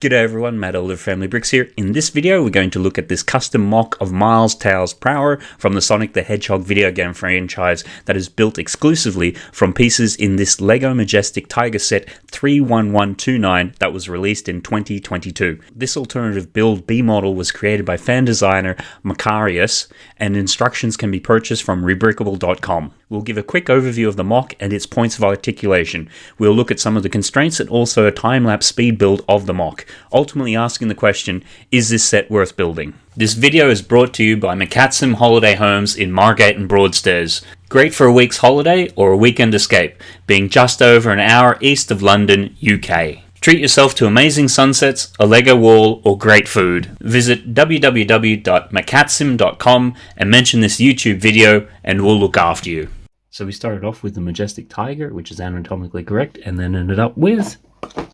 G'day everyone, Matt Elder Family Bricks here. In this video, we're going to look at this custom MOC of Miles, Prower from the Sonic the Hedgehog video game franchise that is built exclusively from pieces in this LEGO Majestic Tiger set 31129 that was released in 2022. This alternative build B model was created by fan designer Macharius, and instructions can be purchased from rebrickable.com. We'll give a quick overview of the MOC and its points of articulation. We'll look at some of the constraints and also a time-lapse speed build of the MOC, ultimately asking the question, is this set worth building? This video is brought to you by Macharius Holiday Homes in Margate and Broadstairs. Great for a week's holiday or a weekend escape, being just over an hour east of London, UK. Treat yourself to amazing sunsets, a Lego wall, or great food. Visit www.macatsim.com and mention this YouTube video and we'll look after you. So we started off with the Majestic Tiger, which is anatomically correct, and then ended up with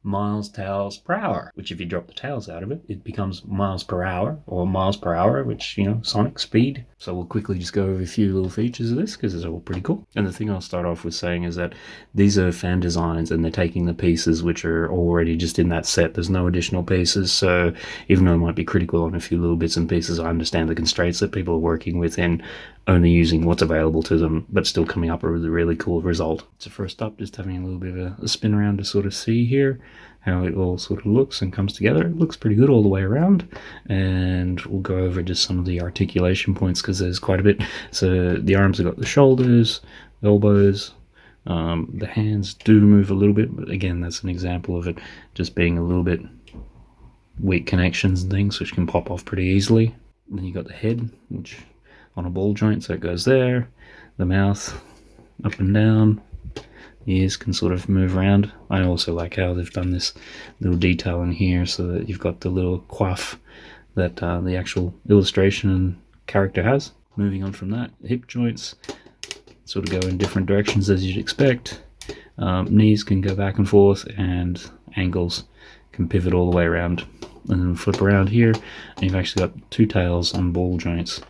Miles Prower, which if you drop the tails out of it, it becomes miles per hour, or miles per hour, which, Sonic speed. So we'll quickly just go over a few little features of this, because it's all pretty cool. And the thing I'll start off with saying is that these are fan designs, and they're taking the pieces which are already just in that set. There's no additional pieces, so even though I might be critical on a few little bits and pieces, I understand the constraints that people are working with in only using what's available to them, but still coming up with a really cool result. So first up, just having a little bit of a spin around to sort of see here how it all sort of looks and comes together. It looks pretty good all the way around, and we'll go over just some of the articulation points because there's quite a bit. So the arms have got the shoulders, elbows, the hands do move a little bit, but again, that's an example of it just being a little bit weak connections and things, which can pop off pretty easily. And then you got the head, which on a ball joint, so it goes there. The mouth up and down. The ears can sort of move around. I also like how they've done this little detail in here so that you've got the little coif that the actual illustration and character has. Moving on from that, hip joints sort of go in different directions as you'd expect. Knees can go back and forth, and ankles can pivot all the way around. And then flip around here, and you've actually got two tails on ball joints,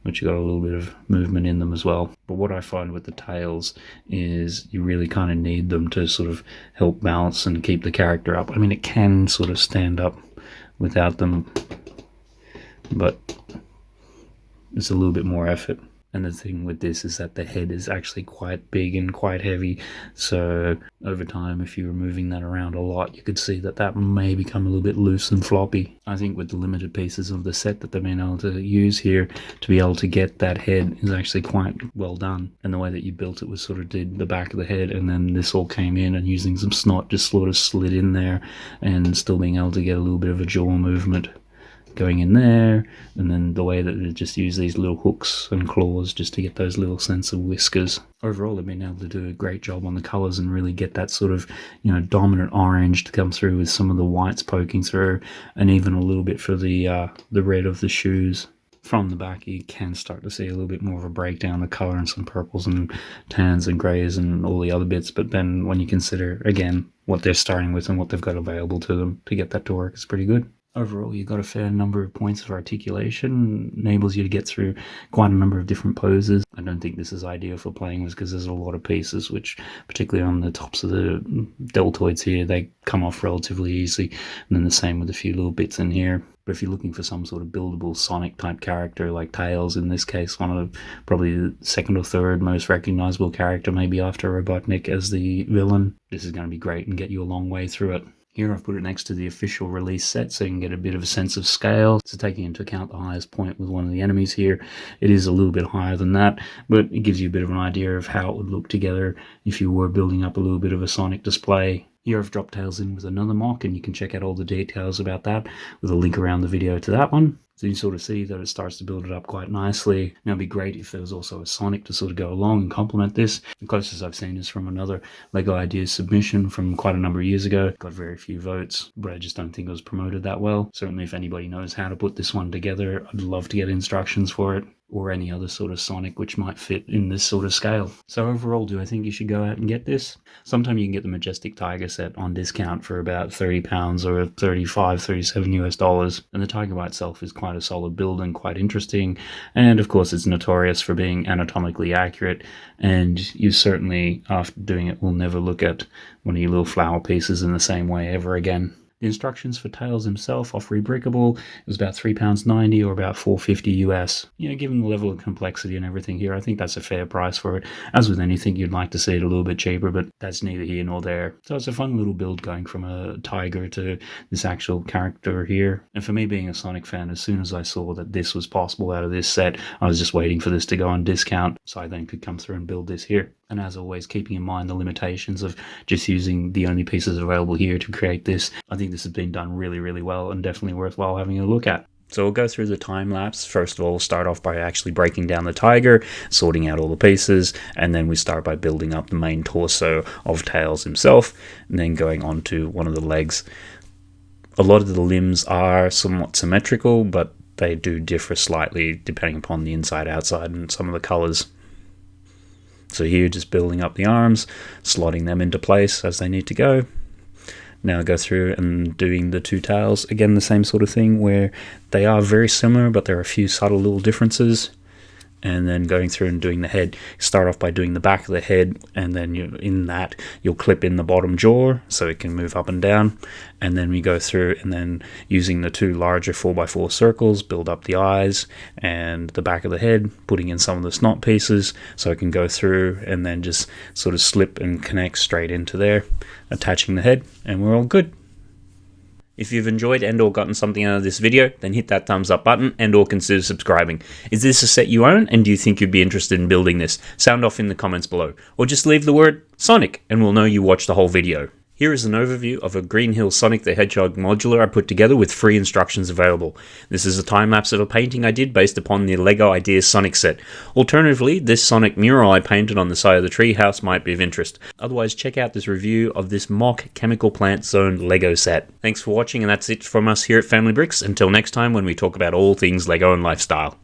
which you got a little bit of movement in them as well. But what I find with the tails is you really kind of need them to sort of help balance and keep the character up. I mean, it can sort of stand up without them, but it's a little bit more effort. And the thing with this is that the head is actually quite big and quite heavy, so over time, if you were moving that around a lot, you could see that that may become a little bit loose and floppy. I think with the limited pieces of the set that they've been able to use here, to be able to get that head is actually quite well done. And the way that you built it was sort of did the back of the head, and then this all came in, and using some snot just sort of slid in there, and still being able to get a little bit of a jaw movement going in there, and then the way that they just use these little hooks and claws just to get those little sense of whiskers. Overall, they've been able to do a great job on the colors and really get that sort of, dominant orange to come through with some of the whites poking through, and even a little bit for the red of the shoes. From the back, you can start to see a little bit more of a breakdown of color and some purples and tans and grays and all the other bits. But then when you consider, again, what they're starting with and what they've got available to them to get that to work, it's pretty good. Overall, you've got a fair number of points of articulation, enables you to get through quite a number of different poses. I don't think this is ideal for playing with because there's a lot of pieces, which particularly on the tops of the deltoids here, they come off relatively easily. And then the same with a few little bits in here. But if you're looking for some sort of buildable Sonic type character like Tails, in this case, one of probably the second or third most recognizable character, maybe after Robotnik as the villain, this is going to be great and get you a long way through it. Here I've put it next to the official release set so you can get a bit of a sense of scale. So taking into account the highest point with one of the enemies here, it is a little bit higher than that, but it gives you a bit of an idea of how it would look together if you were building up a little bit of a Sonic display. Here I've dropped Tails in with another MOC, and you can check out all the details about that with a link around the video to that one. So you sort of see that it starts to build it up quite nicely. Now it'd be great if there was also a Sonic to sort of go along and complement this. The closest I've seen is from another LEGO Ideas submission from quite a number of years ago. Got very few votes, but I just don't think it was promoted that well. Certainly if anybody knows how to put this one together, I'd love to get instructions for it, or any other sort of Sonic which might fit in this sort of scale. So overall, do I think you should go out and get this? Sometime you can get the Majestic Tiger set on discount for about £30 or $37 and the Tiger by itself is quite a solid build and quite interesting, and of course it's notorious for being anatomically accurate, and you certainly, after doing it, will never look at one of your little flower pieces in the same way ever again. The The instructions for Tails himself off Rebrickable, it was about £3.90 or about $4.50 US. You know, given the level of complexity and everything here, I think that's a fair price for it. As with anything, you'd like to see it a little bit cheaper, but that's neither here nor there. So it's a fun little build going from a tiger to this actual character here. And for me being a Sonic fan, as soon as I saw that this was possible out of this set, I was just waiting for this to go on discount so I then could come through and build this here. And as always, keeping in mind the limitations of just using the only pieces available here to create this, I think this has been done really, really well and definitely worthwhile having a look at. So we'll go through the time lapse. First of all, we'll start off by actually breaking down the tiger, sorting out all the pieces, and then we start by building up the main torso of Tails himself, and then going on to one of the legs. A lot of the limbs are somewhat symmetrical, but they do differ slightly depending upon the inside, outside, and some of the colors. So here, just building up the arms, slotting them into place as they need to go. Now go through and doing the two tails. Again, the same sort of thing where they are very similar, but there are a few subtle little differences. And then going through and doing the head. Start off by doing the back of the head, and then you'll clip in the bottom jaw so it can move up and down. And then we go through and then using the two larger 4x4 circles, build up the eyes and the back of the head, putting in some of the snot pieces so it can go through and then just sort of slip and connect straight into there, attaching the head, and we're all good. If you've enjoyed and or gotten something out of this video, then hit that thumbs up button and or consider subscribing. Is this a set you own, and do you think you'd be interested in building this? Sound off in the comments below. Or just leave the word Sonic and we'll know you watched the whole video. Here is an overview of a Green Hill Sonic the Hedgehog modular I put together with free instructions available. This is a time lapse of a painting I did based upon the LEGO Ideas Sonic set. Alternatively, this Sonic mural I painted on the side of the treehouse might be of interest. Otherwise, check out this review of this MOC Chemical Plant Zone LEGO set. Thanks for watching, and that's it from us here at Family Bricks. Until next time when we talk about all things LEGO and lifestyle.